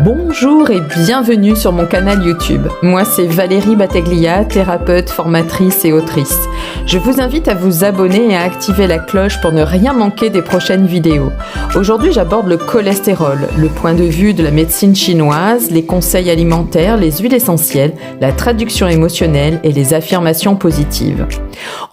Bonjour et bienvenue sur mon canal YouTube. Moi c'est Valérie Battaglia, thérapeute, formatrice et autrice. Je vous invite à vous abonner et à activer la cloche pour ne rien manquer des prochaines vidéos. Aujourd'hui j'aborde le cholestérol, le point de vue de la médecine chinoise, les conseils alimentaires, les huiles essentielles, la traduction émotionnelle et les affirmations positives.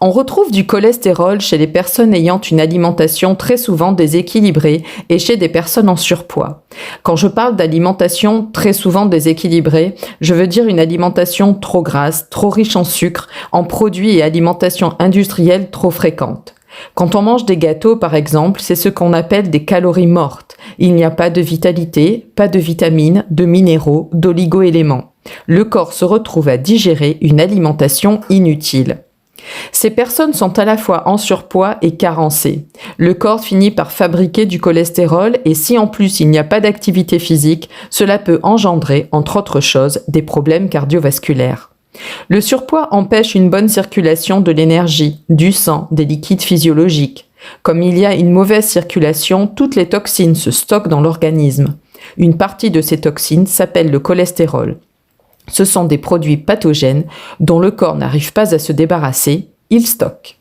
On retrouve du cholestérol chez les personnes ayant une alimentation très souvent déséquilibrée et chez des personnes en surpoids. Quand je parle d'alimentation très souvent déséquilibrée, je veux dire une alimentation trop grasse, trop riche en sucre, en produits et alimentation industrielle trop fréquente. Quand on mange des gâteaux, par exemple, c'est ce qu'on appelle des calories mortes. Il n'y a pas de vitalité, pas de vitamines, de minéraux, d'oligo-éléments. Le corps se retrouve à digérer une alimentation inutile. Ces personnes sont à la fois en surpoids et carencées. Le corps finit par fabriquer du cholestérol et si en plus il n'y a pas d'activité physique, cela peut engendrer, entre autres choses, des problèmes cardiovasculaires. Le surpoids empêche une bonne circulation de l'énergie, du sang, des liquides physiologiques. Comme il y a une mauvaise circulation, toutes les toxines se stockent dans l'organisme. Une partie de ces toxines s'appelle le cholestérol. Ce sont des produits pathogènes dont le corps n'arrive pas à se débarrasser, il stocke.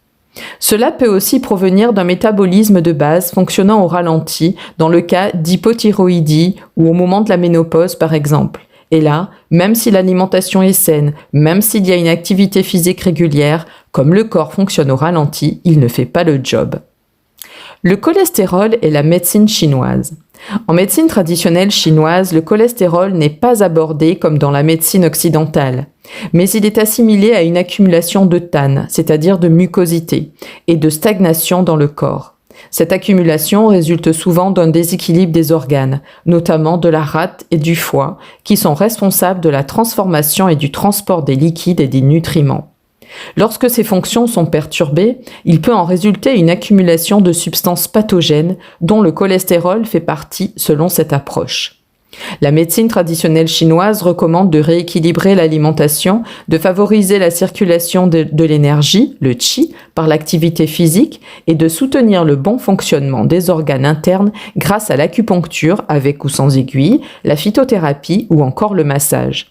Cela peut aussi provenir d'un métabolisme de base fonctionnant au ralenti, dans le cas d'hypothyroïdie ou au moment de la ménopause par exemple. Et là, même si l'alimentation est saine, même s'il y a une activité physique régulière, comme le corps fonctionne au ralenti, il ne fait pas le job. Le cholestérol est la médecine chinoise. En médecine traditionnelle chinoise, le cholestérol n'est pas abordé comme dans la médecine occidentale, mais il est assimilé à une accumulation de tane, c'est-à-dire de mucosité, et de stagnation dans le corps. Cette accumulation résulte souvent d'un déséquilibre des organes, notamment de la rate et du foie, qui sont responsables de la transformation et du transport des liquides et des nutriments. Lorsque ces fonctions sont perturbées, il peut en résulter une accumulation de substances pathogènes dont le cholestérol fait partie selon cette approche. La médecine traditionnelle chinoise recommande de rééquilibrer l'alimentation, de favoriser la circulation de l'énergie, le qi, par l'activité physique et de soutenir le bon fonctionnement des organes internes grâce à l'acupuncture avec ou sans aiguille, la phytothérapie ou encore le massage.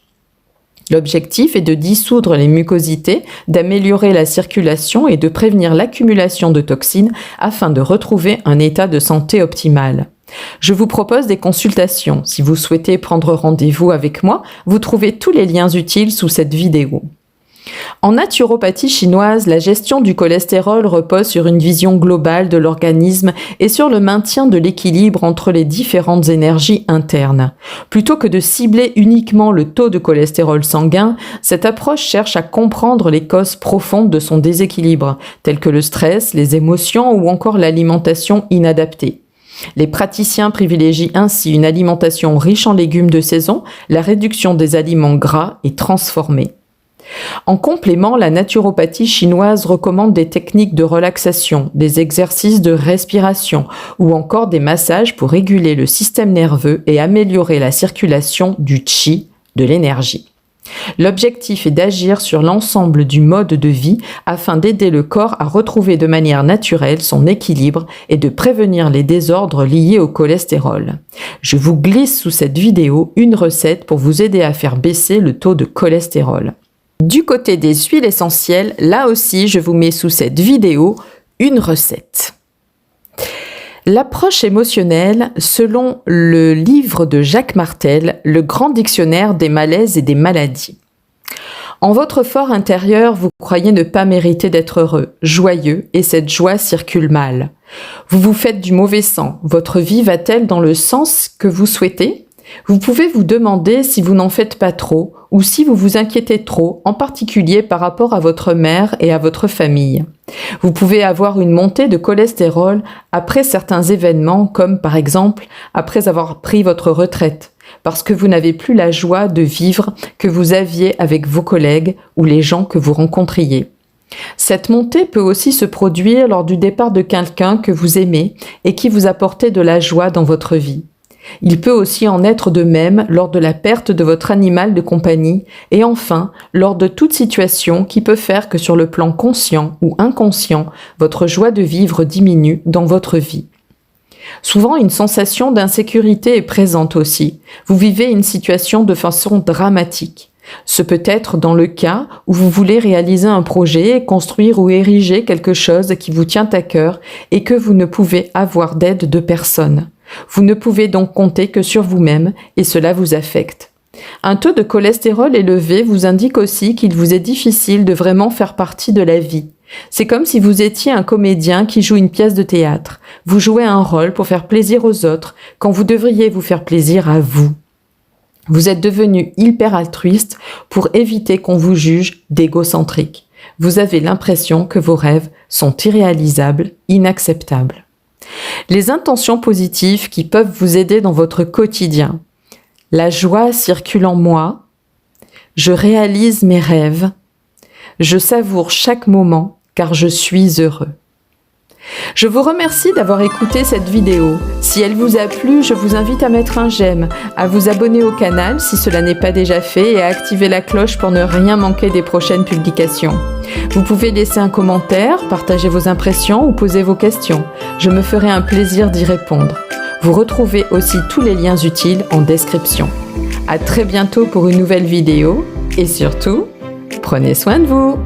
L'objectif est de dissoudre les mucosités, d'améliorer la circulation et de prévenir l'accumulation de toxines afin de retrouver un état de santé optimal. Je vous propose des consultations. Si vous souhaitez prendre rendez-vous avec moi, vous trouvez tous les liens utiles sous cette vidéo. En naturopathie chinoise, la gestion du cholestérol repose sur une vision globale de l'organisme et sur le maintien de l'équilibre entre les différentes énergies internes. Plutôt que de cibler uniquement le taux de cholestérol sanguin, cette approche cherche à comprendre les causes profondes de son déséquilibre, telles que le stress, les émotions ou encore l'alimentation inadaptée. Les praticiens privilégient ainsi une alimentation riche en légumes de saison, la réduction des aliments gras et transformés. En complément, la naturopathie chinoise recommande des techniques de relaxation, des exercices de respiration ou encore des massages pour réguler le système nerveux et améliorer la circulation du qi, de l'énergie. L'objectif est d'agir sur l'ensemble du mode de vie afin d'aider le corps à retrouver de manière naturelle son équilibre et de prévenir les désordres liés au cholestérol. Je vous glisse sous cette vidéo une recette pour vous aider à faire baisser le taux de cholestérol. Du côté des huiles essentielles, là aussi je vous mets sous cette vidéo une recette. L'approche émotionnelle, selon le livre de Jacques Martel, le grand dictionnaire des malaises et des maladies. En votre fort intérieur, vous croyez ne pas mériter d'être heureux, joyeux, et cette joie circule mal. Vous vous faites du mauvais sang. Votre vie va-t-elle dans le sens que vous souhaitez ? Vous pouvez vous demander si vous n'en faites pas trop ou si vous vous inquiétez trop, en particulier par rapport à votre mère et à votre famille. Vous pouvez avoir une montée de cholestérol après certains événements comme par exemple après avoir pris votre retraite, parce que vous n'avez plus la joie de vivre que vous aviez avec vos collègues ou les gens que vous rencontriez. Cette montée peut aussi se produire lors du départ de quelqu'un que vous aimez et qui vous apportait de la joie dans votre vie. Il peut aussi en être de même lors de la perte de votre animal de compagnie et enfin lors de toute situation qui peut faire que sur le plan conscient ou inconscient, votre joie de vivre diminue dans votre vie. Souvent, une sensation d'insécurité est présente aussi. Vous vivez une situation de façon dramatique. Ce peut être dans le cas où vous voulez réaliser un projet, construire ou ériger quelque chose qui vous tient à cœur et que vous ne pouvez avoir d'aide de personne. Vous ne pouvez donc compter que sur vous-même et cela vous affecte. Un taux de cholestérol élevé vous indique aussi qu'il vous est difficile de vraiment faire partie de la vie. C'est comme si vous étiez un comédien qui joue une pièce de théâtre. Vous jouez un rôle pour faire plaisir aux autres quand vous devriez vous faire plaisir à vous. Vous êtes devenu hyper altruiste pour éviter qu'on vous juge d'égocentrique. Vous avez l'impression que vos rêves sont irréalisables, inacceptables. Les intentions positives qui peuvent vous aider dans votre quotidien. La joie circule en moi. Je réalise mes rêves. Je savoure chaque moment car je suis heureux. Je vous remercie d'avoir écouté cette vidéo. Si elle vous a plu, je vous invite à mettre un j'aime, à vous abonner au canal si cela n'est pas déjà fait et à activer la cloche pour ne rien manquer des prochaines publications. Vous pouvez laisser un commentaire, partager vos impressions ou poser vos questions. Je me ferai un plaisir d'y répondre. Vous retrouvez aussi tous les liens utiles en description. À très bientôt pour une nouvelle vidéo et surtout, prenez soin de vous!